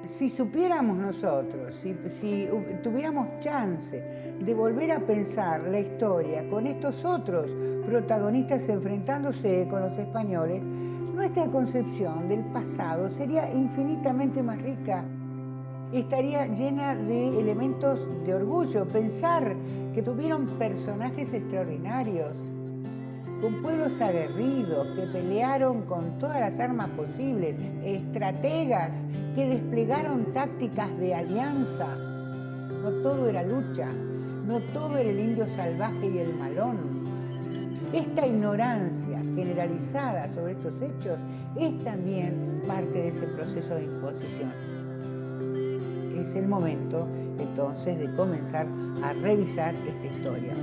Si supiéramos nosotros, si tuviéramos chance de volver a pensar la historia con estos otros protagonistas enfrentándose con los españoles, nuestra concepción del pasado sería infinitamente más rica. Estaría llena de elementos de orgullo. Pensar que tuvieron personajes extraordinarios, con pueblos aguerridos que pelearon con todas las armas posibles, estrategas que desplegaron tácticas de alianza. No todo era lucha, no todo era el indio salvaje y el malón. Esta ignorancia generalizada sobre estos hechos es también parte de ese proceso de imposición. Es el momento, entonces, de comenzar a revisar esta historia.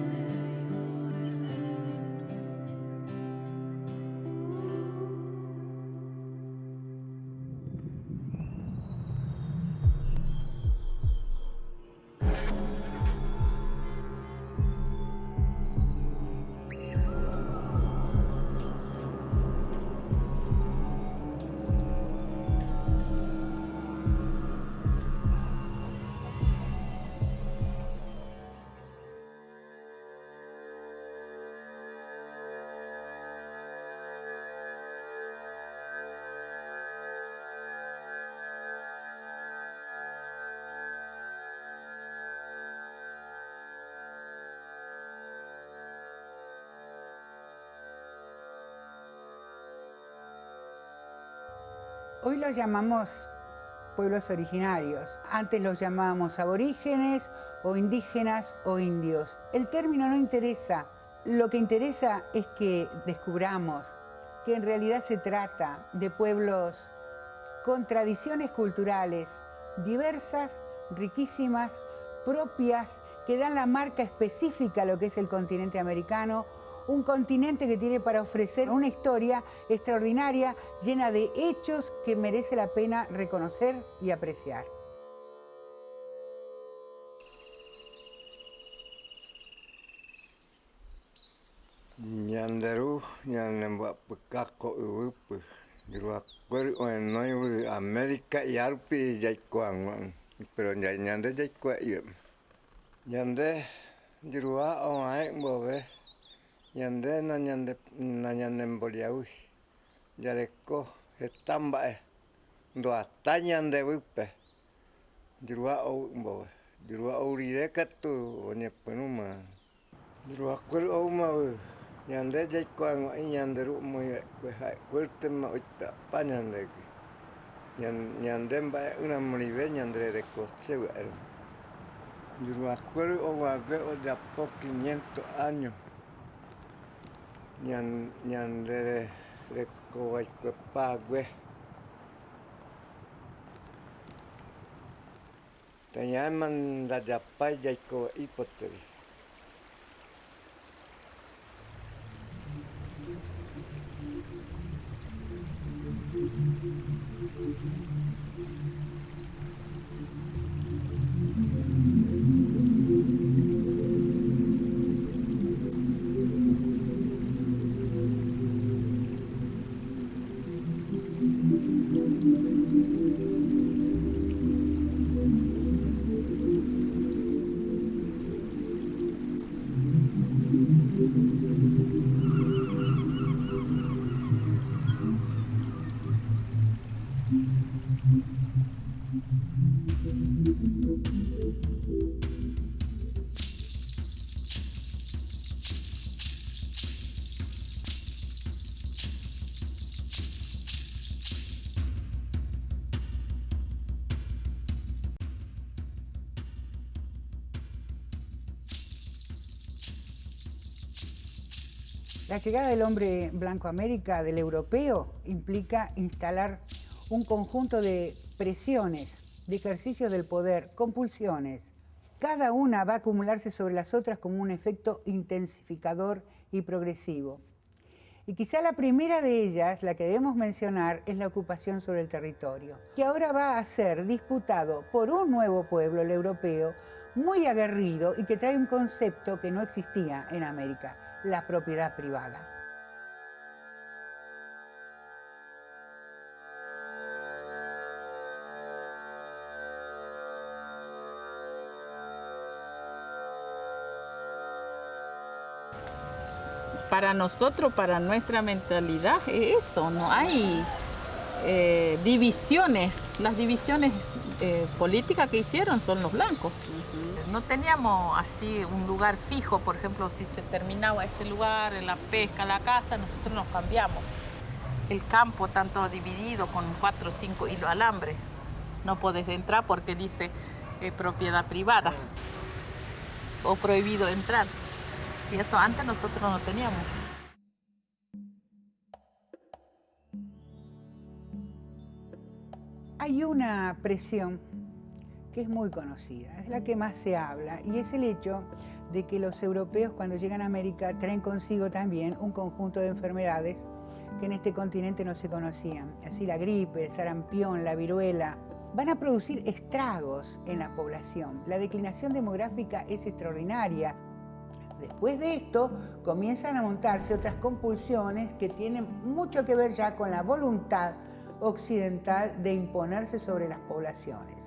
Hoy los llamamos pueblos originarios. Antes los llamábamos aborígenes o indígenas o indios. El término no interesa. Lo que interesa es que descubramos que en realidad se trata de pueblos con tradiciones culturales diversas, riquísimas, propias, que dan la marca específica a lo que es el continente americano, un continente que tiene para ofrecer una historia extraordinaria, llena de hechos que merece la pena reconocer y apreciar. Ñanderu ñanemba pekako upu dirua kuer noy América y arpi yaikuan pero ñande yaikua yo ñande dirua oai bobe ñande na ñande mboliau yareko estamba do hasta ñande upe dirua o bobe dirua urideka tu oñepenuma dirua kuer o ma ñande yaikuan ñanderu muy fuerte ma pañande ñande ba una moribe ñande de coche yo me acuerdo de a poco 500 años ñande de coicuepague te llaman la yapay yaico hipótesis. La llegada del hombre blanco a América, del europeo, implica instalar un conjunto de presiones, de ejercicios del poder, compulsiones. Cada una va a acumularse sobre las otras como un efecto intensificador y progresivo. Y quizá la primera de ellas, la que debemos mencionar, es la ocupación sobre el territorio, que ahora va a ser disputado por un nuevo pueblo, el europeo, muy aguerrido y que trae un concepto que no existía en América: la propiedad privada. para nosotros, para nuestra mentalidad, es eso, no hay divisiones. Las divisiones políticas que hicieron son los blancos. No teníamos así un lugar fijo, por ejemplo, si se terminaba este lugar, la pesca, la caza, nosotros nos cambiamos. El campo tanto dividido con 4 o 5 hilos de alambre. No podés entrar porque dice propiedad privada o prohibido entrar. Y eso antes nosotros no teníamos. Hay una presión que es muy conocida, es la que más se habla, y es el hecho de que los europeos cuando llegan a América traen consigo también un conjunto de enfermedades que en este continente no se conocían. Así la gripe, el sarampión, la viruela, van a producir estragos en la población. La declinación demográfica es extraordinaria. Después de esto comienzan a montarse otras compulsiones que tienen mucho que ver ya con la voluntad occidental de imponerse sobre las poblaciones.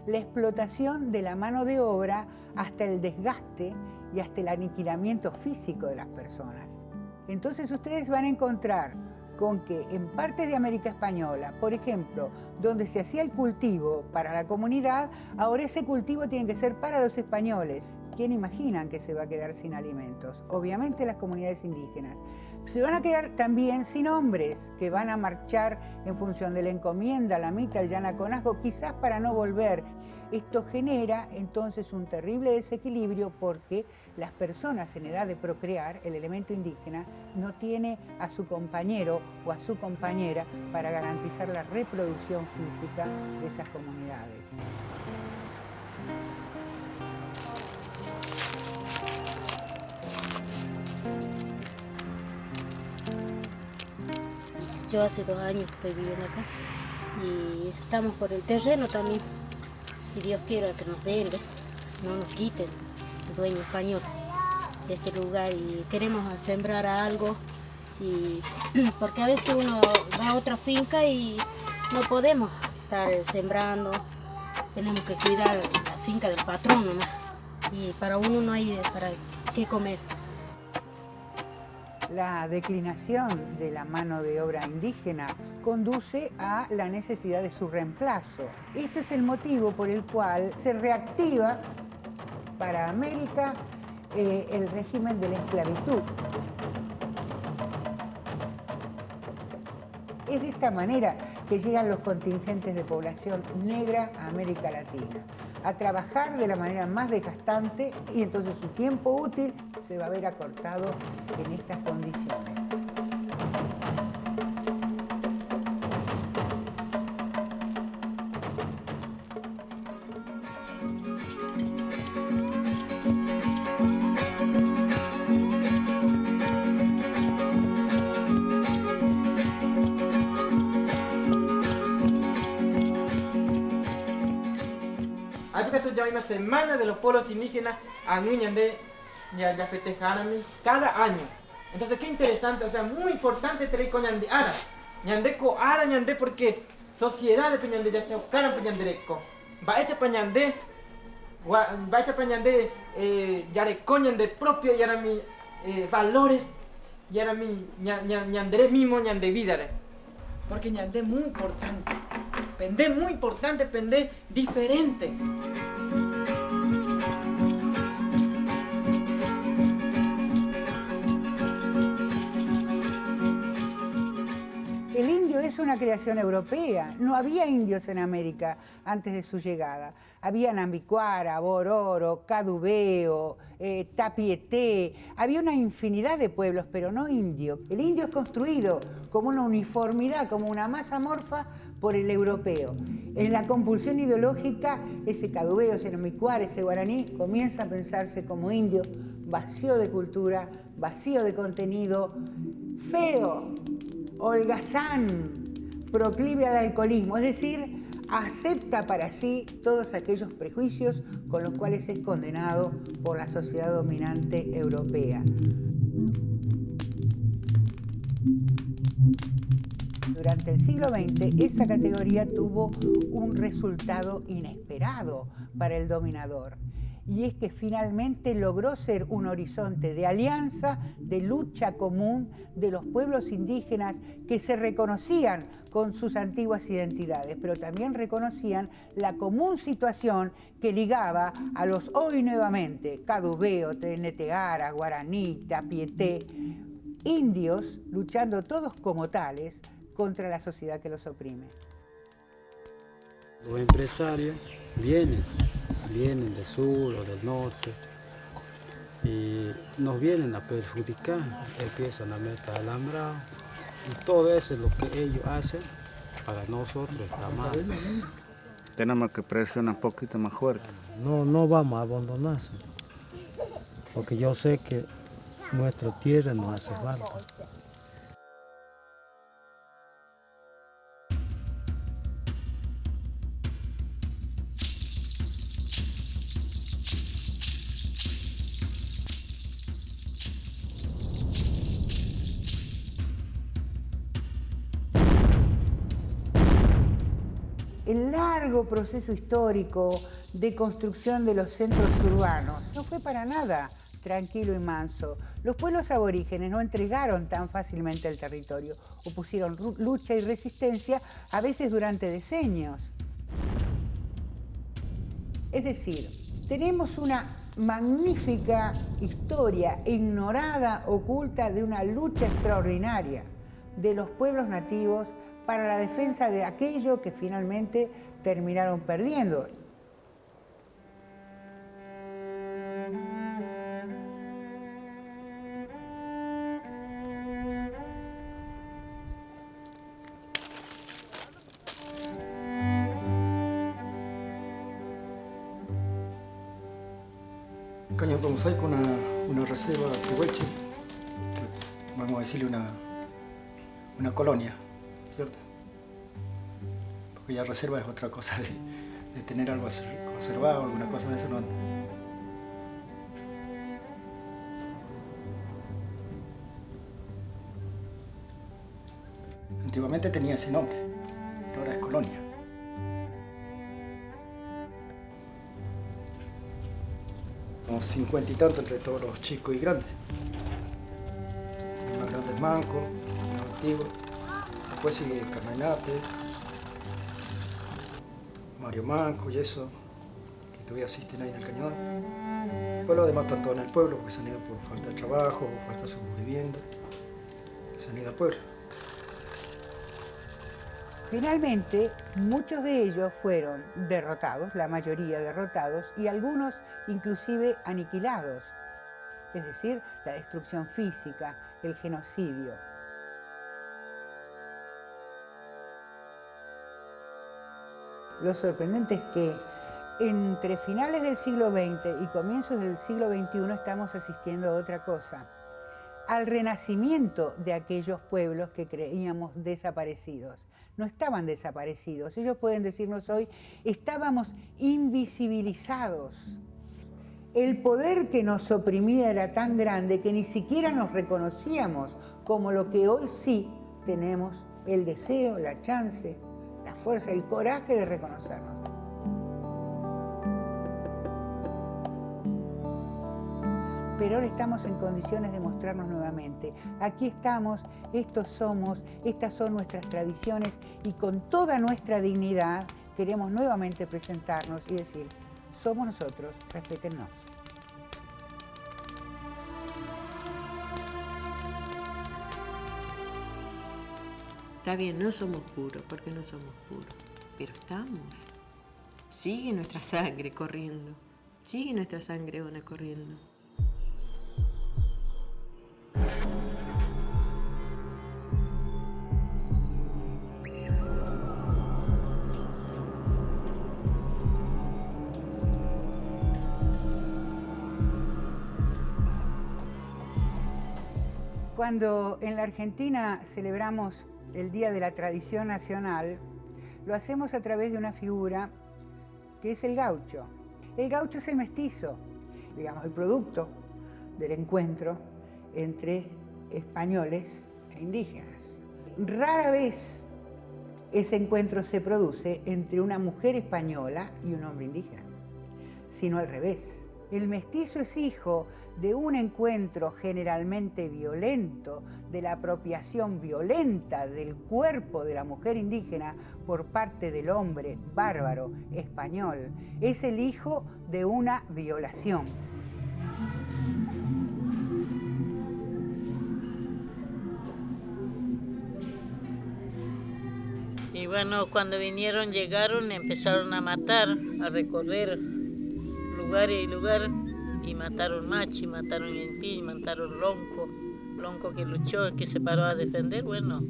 La explotación de la mano de obra hasta el desgaste y hasta el aniquilamiento físico de las personas. Entonces ustedes van a encontrar con que en partes de América Española, por ejemplo, donde se hacía el cultivo para la comunidad, ahora ese cultivo tiene que ser para los españoles. ¿Quién imaginan que se va a quedar sin alimentos? Obviamente las comunidades indígenas. Se van a quedar también sin hombres que van a marchar en función de la encomienda, la mita, el yanaconazgo, quizás para no volver. Esto genera entonces un terrible desequilibrio porque las personas en edad de procrear, el elemento indígena, no tiene a su compañero o a su compañera para garantizar la reproducción física de esas comunidades. Yo hace 2 años que estoy viviendo acá y estamos por el terreno también. Y Dios quiera que nos den, no nos quiten el dueño español de este lugar y queremos sembrar algo. Y porque a veces uno va a otra finca y no podemos estar sembrando, tenemos que cuidar la finca del patrón nomás. Y para uno no hay para qué comer. La declinación de la mano de obra indígena conduce a la necesidad de su reemplazo. Este es el motivo por el cual se reactiva para América el régimen de la esclavitud. Es de esta manera que llegan los contingentes de población negra a América Latina, a trabajar de la manera más desgastante y entonces su tiempo útil se va a ver acortado en estas condiciones. Ya hay una semana de los pueblos indígenas a Ñandé ya festejaron cada año. Entonces qué interesante, o sea, muy importante tener con Ñandé Ara. Ñandé ko Ara Ñandé porque sociedad de Ñandé ya chaucaran Ñandereco. Va hecha para Ñandé, va hecha para Ñandé, ya de Ñandé propio, ya era mi valores, ya era mi Ñandere mismo, Ñandé vida. Porque Ñandé muy importante. Pendé muy importante, pendé diferente. El indio es una creación europea. No había indios en América antes de su llegada. Había Nambicuara, Bororo, Cadubeo, Tapieté. Había una infinidad de pueblos, pero no indio. El indio es construido como una uniformidad, como una masa amorfa por el europeo. En la compulsión ideológica, ese Cadubeo, ese Nambicuara, ese guaraní, comienza a pensarse como indio, vacío de cultura, vacío de contenido, feo, holgazán, proclive al alcoholismo, es decir, acepta para sí todos aquellos prejuicios con los cuales es condenado por la sociedad dominante europea. Durante el siglo XX, esa categoría tuvo un resultado inesperado para el dominador. y es que finalmente logró ser un horizonte de alianza, de lucha común de los pueblos indígenas que se reconocían con sus antiguas identidades, pero también reconocían la común situación que ligaba a los hoy nuevamente, Cadubeo, Teneteara, Guaraní, Tapieté, indios luchando todos como tales contra la sociedad que los oprime. Los empresarios vienen del sur o del norte y nos vienen a perjudicar, empiezan a meter alambrado y todo eso es lo que ellos hacen para nosotros está mal. Tenemos que presionar un poquito más fuerte. No vamos a abandonarse, porque yo sé que nuestra tierra nos hace falta. El largo proceso histórico de construcción de los centros urbanos no fue para nada tranquilo y manso. Los pueblos aborígenes no entregaron tan fácilmente el territorio, opusieron lucha y resistencia, a veces durante decenios. Es decir, tenemos una magnífica historia ignorada, oculta, de una lucha extraordinaria de los pueblos nativos para la defensa de aquello que finalmente terminaron perdiendo. Caño Mosaico, una reserva de Huelche, que vamos a decirle una colonia, ¿cierto? Porque ya reserva es otra cosa de tener algo conservado, alguna cosa de eso no anda. Antiguamente tenía ese nombre, pero ahora es colonia. Unos 50 y tanto entre todos los chicos y grandes. Los más grandes Manco, los antiguos. Después sigue Carmenate, Mario Manco y eso, que todavía asisten ahí en el cañón. Después los demás están todos en el pueblo porque se han ido por falta de trabajo, falta de su vivienda. Se han ido al pueblo. Finalmente, muchos de ellos fueron derrotados, la mayoría derrotados, y algunos inclusive aniquilados. Es decir, la destrucción física, el genocidio. Lo sorprendente es que entre finales del siglo XX y comienzos del siglo XXI estamos asistiendo a otra cosa, al renacimiento de aquellos pueblos que creíamos desaparecidos. No estaban desaparecidos, ellos pueden decirnos hoy, estábamos invisibilizados. El poder que nos oprimía era tan grande que ni siquiera nos reconocíamos como lo que hoy sí tenemos el deseo, la chance, la fuerza, el coraje de reconocernos. Pero ahora estamos en condiciones de mostrarnos nuevamente. Aquí estamos, estos somos, estas son nuestras tradiciones y con toda nuestra dignidad queremos nuevamente presentarnos y decir, somos nosotros, respétennos. Está bien, no somos puros, porque no somos puros, pero estamos. Sigue nuestra sangre corriendo, sigue nuestra sangre buena corriendo. Cuando en la Argentina celebramos el Día de la Tradición Nacional, lo hacemos a través de una figura que es el gaucho. El gaucho es el mestizo, digamos, el producto del encuentro entre españoles e indígenas. Rara vez ese encuentro se produce entre una mujer española y un hombre indígena, sino al revés. El mestizo es hijo de un encuentro generalmente violento, de la apropiación violenta del cuerpo de la mujer indígena por parte del hombre bárbaro español. Es el hijo de una violación. Y bueno, cuando llegaron, empezaron a matar, a recorrer lugar y lugar, y mataron Machi, mataron Yenpi, mataron Lonco que luchó, que se paró a defender. Bueno,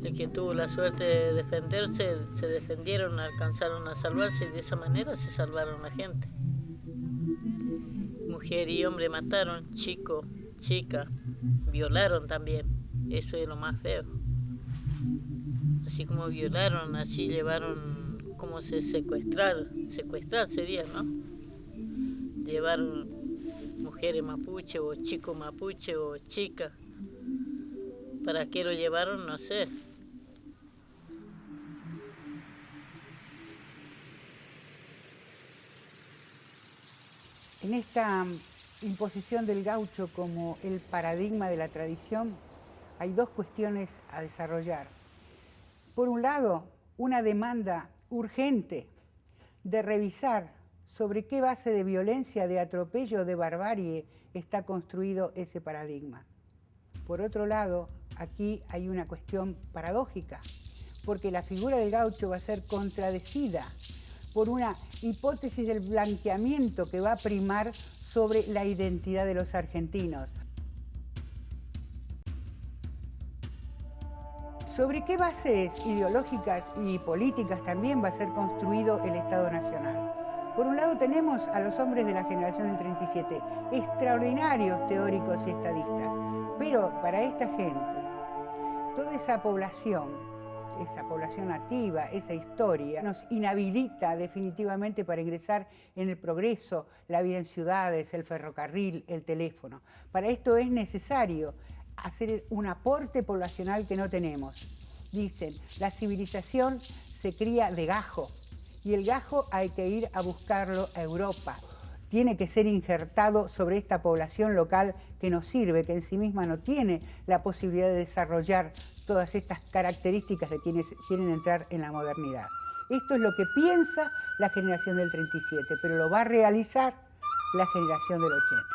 el que tuvo la suerte de defenderse, se defendieron, alcanzaron a salvarse, y de esa manera se salvaron la gente. Mujer y hombre mataron, chico, chica, violaron también, eso es lo más feo. Así como violaron, así llevaron, como secuestrar sería, ¿no? Llevaron mujeres mapuche o chicos mapuche o chicas. ¿Para qué lo llevaron? No sé. En esta imposición del gaucho como el paradigma de la tradición, hay dos cuestiones a desarrollar. Por un lado, una demanda urgente de revisar sobre qué base de violencia, de atropello, de barbarie está construido ese paradigma. Por otro lado, aquí hay una cuestión paradójica, porque la figura del gaucho va a ser contradecida por una hipótesis del blanqueamiento que va a primar sobre la identidad de los argentinos. ¿Sobre qué bases ideológicas y políticas también va a ser construido el Estado Nacional? Por un lado tenemos a los hombres de la generación del 37, extraordinarios teóricos y estadistas, pero para esta gente, toda esa población nativa, esa historia, nos inhabilita definitivamente para ingresar en el progreso, la vida en ciudades, el ferrocarril, el teléfono. Para esto es necesario hacer un aporte poblacional que no tenemos. Dicen, la civilización se cría de gajo y el gajo hay que ir a buscarlo a Europa. Tiene que ser injertado sobre esta población local que nos sirve, que en sí misma no tiene la posibilidad de desarrollar todas estas características de quienes quieren entrar en la modernidad. Esto es lo que piensa la generación del 37, pero lo va a realizar la generación del 80.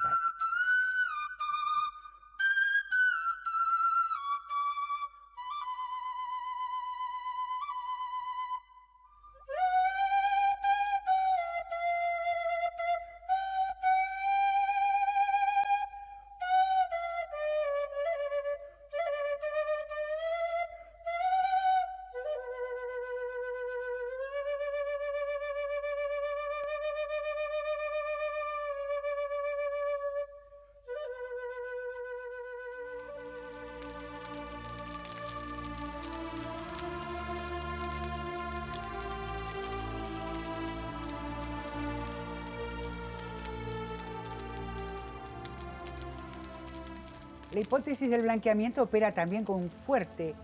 La hipótesis del blanqueamiento opera también con un fuerte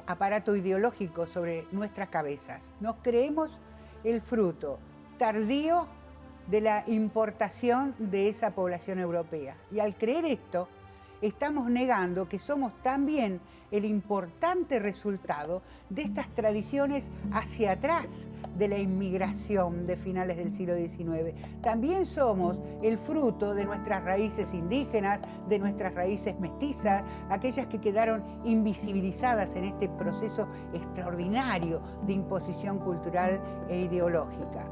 aparato ideológico sobre nuestras cabezas. Nos creemos el fruto tardío de la importación de esa población europea. Y al creer esto, estamos negando que somos también el importante resultado de estas tradiciones hacia atrás de la inmigración de finales del siglo XIX. También somos el fruto de nuestras raíces indígenas, de nuestras raíces mestizas, aquellas que quedaron invisibilizadas en este proceso extraordinario de imposición cultural e ideológica.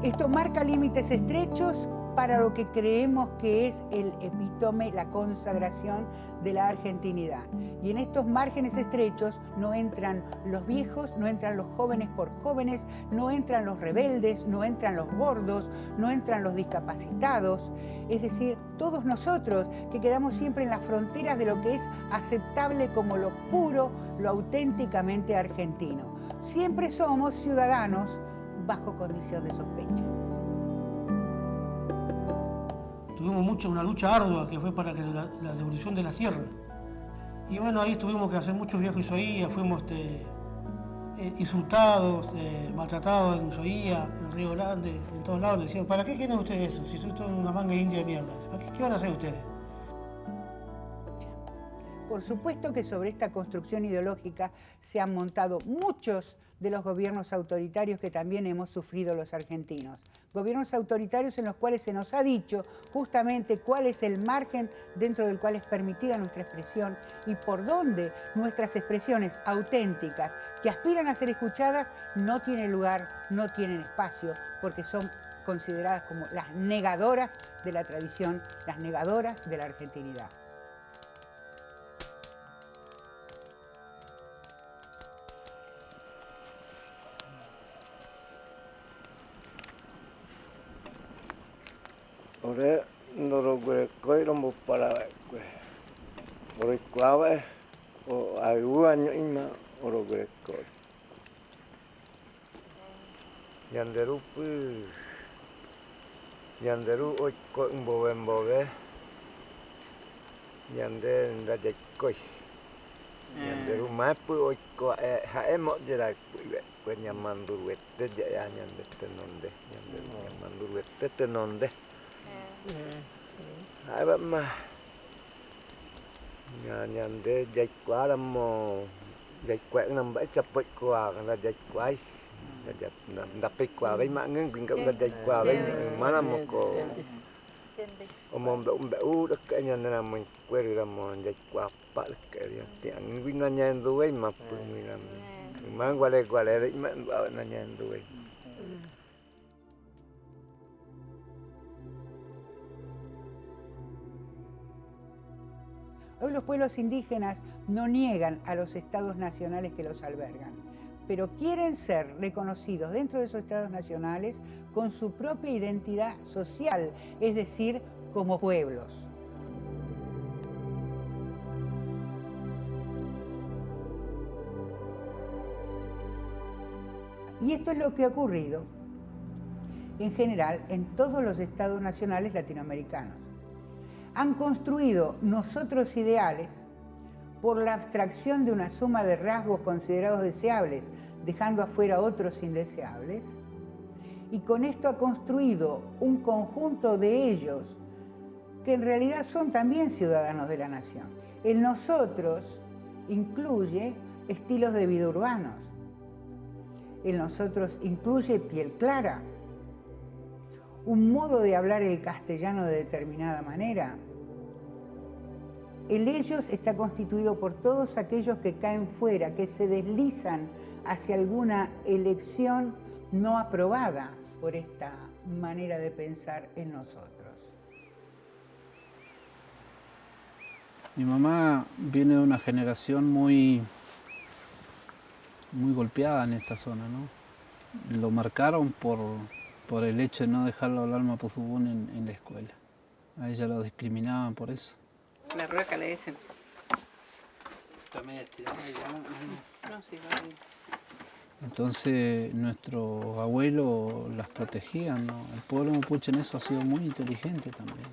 Esto marca límites estrechos para lo que creemos que es el epítome, la consagración de la argentinidad. Y en estos márgenes estrechos no entran los viejos, no entran los jóvenes por jóvenes, no entran los rebeldes, no entran los gordos, no entran los discapacitados. Es decir, todos nosotros que quedamos siempre en las fronteras de lo que es aceptable como lo puro, lo auténticamente argentino. Siempre somos ciudadanos bajo condición de sospecha. Tuvimos una lucha ardua que fue para que la devolución de la tierra. Y bueno, ahí tuvimos que hacer muchos viajes ahí, fuimos insultados, maltratados en Ushuaia, en Río Grande, en todos lados. Decían, ¿para qué quieren ustedes eso? Si son una manga india de mierda. ¿Qué van a hacer ustedes? Por supuesto que sobre esta construcción ideológica se han montado muchos de los gobiernos autoritarios que también hemos sufrido los argentinos. Gobiernos autoritarios en los cuales se nos ha dicho justamente cuál es el margen dentro del cual es permitida nuestra expresión y por dónde nuestras expresiones auténticas que aspiran a ser escuchadas no tienen lugar, no tienen espacio, porque son consideradas como las negadoras de la tradición, las negadoras de la argentinidad. Ore noro gue koi rombo para gue. Ore kuawe o ayuanyo ima oro gue koi. Yanderu pu. Yanderu oi koi mboge. Yande ndaje koi. Yanderu mapu oi ko haemo jera gue nyamandur wette ya yande tenonde. Yanderu nyamandur wette tenonde. Hai bạn mà nhàn để dạy quá lắm mà dạy quẹt nằm bãi chập bậy quả là dạy quái đập bậy quả với mạng ngưng bình cộng là dạy quả với má làm một cổ mồm đậu đất cái nhàn là mình quay được làm mà dạy quả bạ cái tiếng vinh là nhàn rồi mà mình làm mang qua đây đấy mà bảo là nhàn rồi. Hoy los pueblos indígenas no niegan a los estados nacionales que los albergan, pero quieren ser reconocidos dentro de esos estados nacionales con su propia identidad social, es decir, como pueblos. Y esto es lo que ha ocurrido, en general, en todos los estados nacionales latinoamericanos. Han construido nosotros ideales por la abstracción de una suma de rasgos considerados deseables, dejando afuera otros indeseables, y con esto ha construido un conjunto de ellos que en realidad son también ciudadanos de la nación. El nosotros incluye estilos de vida urbanos, el nosotros incluye piel clara, un modo de hablar el castellano de determinada manera. El ellos está constituido por todos aquellos que caen fuera, que se deslizan hacia alguna elección no aprobada por esta manera de pensar en nosotros. Mi mamá viene de una generación muy golpeada en esta zona, ¿no? Lo marcaron por el hecho de no dejarlo hablar mapuzungún en la escuela. A ella lo discriminaban por eso. La rueca le dicen. Entonces nuestros abuelos las protegían, ¿no? El pueblo mapuche en eso ha sido muy inteligente también.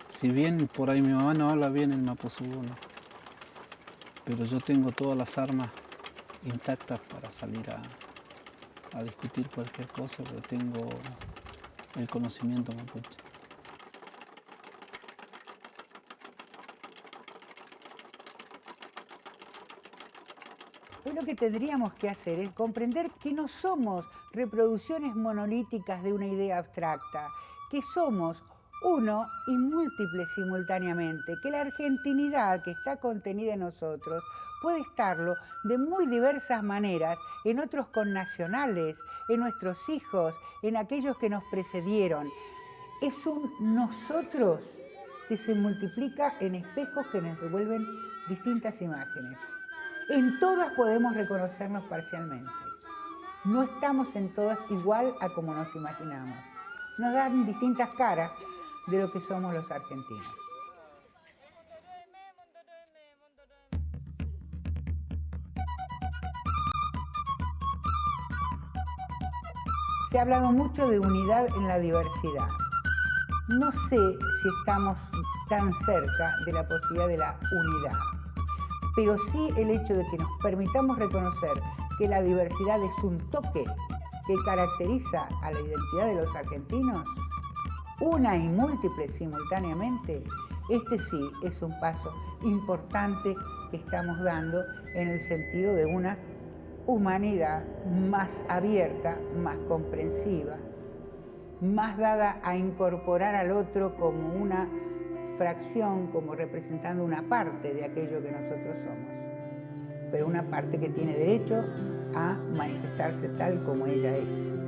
Si bien por ahí mi mamá no habla bien el mapuzungún, ¿no? Pero yo tengo todas las armas intactas para salir a discutir cualquier cosa, porque tengo el conocimiento mapuche. Hoy lo que tendríamos que hacer es comprender que no somos reproducciones monolíticas de una idea abstracta, que somos uno y múltiples simultáneamente, que la argentinidad que está contenida en nosotros puede estarlo de muy diversas maneras en otros connacionales, en nuestros hijos, en aquellos que nos precedieron. Es un nosotros que se multiplica en espejos que nos devuelven distintas imágenes. En todas podemos reconocernos parcialmente. No estamos en todas igual a como nos imaginamos. Nos dan distintas caras de lo que somos los argentinos. Se ha hablado mucho de unidad en la diversidad. No sé si estamos tan cerca de la posibilidad de la unidad, pero sí el hecho de que nos permitamos reconocer que la diversidad es un toque que caracteriza a la identidad de los argentinos, una y múltiple simultáneamente, este sí es un paso importante que estamos dando en el sentido de una humanidad más abierta, más comprensiva, más dada a incorporar al otro como una fracción, como representando una parte de aquello que nosotros somos, pero una parte que tiene derecho a manifestarse tal como ella es.